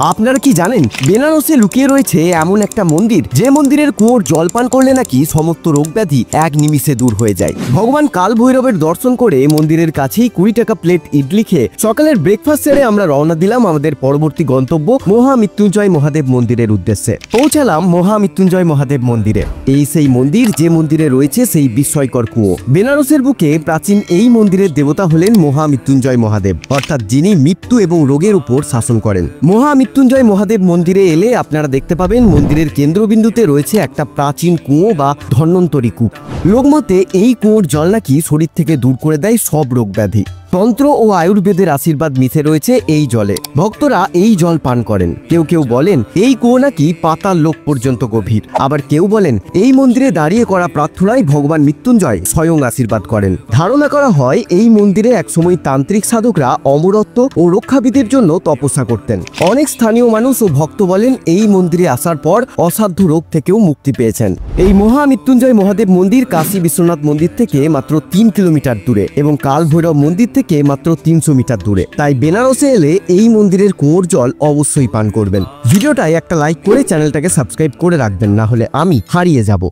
আপনারা কি জানেন বেনারসে লুকিয়ে রয়েছে এমন একটা মন্দির, যে মন্দিরের কুয়োর জল পান করলে নাকি সমস্ত রোগ ব্যাধি এক নিমিষে দূর হয়ে যায়। ভগবান কাল ভৈরবের দর্শন করে মন্দিরের কাছেই 20 টাকা প্লেট ইডলি খেয়ে সকালের ব্রেকফাস্ট সেরে আমরা রওনা দিলাম আমাদের পরবর্তী গন্তব্য মহামৃত্যুঞ্জয় মহাদেব মন্দিরের উদ্দেশ্যে। পৌঁছালাম মহামৃত্যুঞ্জয় মহাদেব মন্দিরে। এই সেই মন্দির যে মন্দিরে রয়েছে সেই বিস্ময়কর কুয়ো। বেনারসের বুকে প্রাচীন এই মন্দিরের দেবতা হলেন মহামৃত্যুঞ্জয় মহাদেব, অর্থাৎ যিনি মৃত্যু এবং রোগের উপর শাসন করেন। মৃত্যুঞ্জয় মহাদেব মন্দিরে এলে আপনারা দেখতে পাবেন মন্দিরের কেন্দ্রবিন্দুতে রয়েছে একটা প্রাচীন কুয়ো বা ধন্বন্তরী কূপ। লোকমতে এই কুয়োর জল নাকি শরীর থেকে দূর করে দেয় সব রোগ ব্যাধি। তন্ত্র ও আয়ুর্বেদের আশীর্বাদ মিশে রয়েছে এই জলে। ভক্তরা এই জল পান করেন। কেউ কেউ বলেন এই কুয়ো নাকি পাতাল লোক পর্যন্ত গভীর, আবার কেউ বলেন এই মন্দিরে দাঁড়িয়ে করা প্রার্থনায় ভগবান মৃত্যুঞ্জয় স্বয়ং আশীর্বাদ করেন। ধারণা করা হয় এই মন্দিরে একসময় তান্ত্রিক সাধকরা অমরত্ব ও রক্ষাবিধির জন্য তপস্যা করতেন। অনেক স্থানীয় মানুষ ও ভক্ত বলেন এই মন্দিরে আসার পর অসাধ্য রোগ থেকেও মুক্তি পেয়েছেন। এই মহামৃত্যুঞ্জয় মহাদেব মন্দির কাশী বিশ্বনাথ মন্দির থেকে মাত্র 3 কিলোমিটার দূরে এবং কাল ভৈরব মন্দির থেকে মাত্র 300 মিটার দূরে। তাই বেনারসে এলে এই মন্দিরের কুয়োর জল অবশ্যই পান করবেন। ভিডিওটায় একটা লাইক করে চ্যানেলটাকে সাবস্ক্রাইব করে রাখবেন, না হলে আমি হারিয়ে যাব।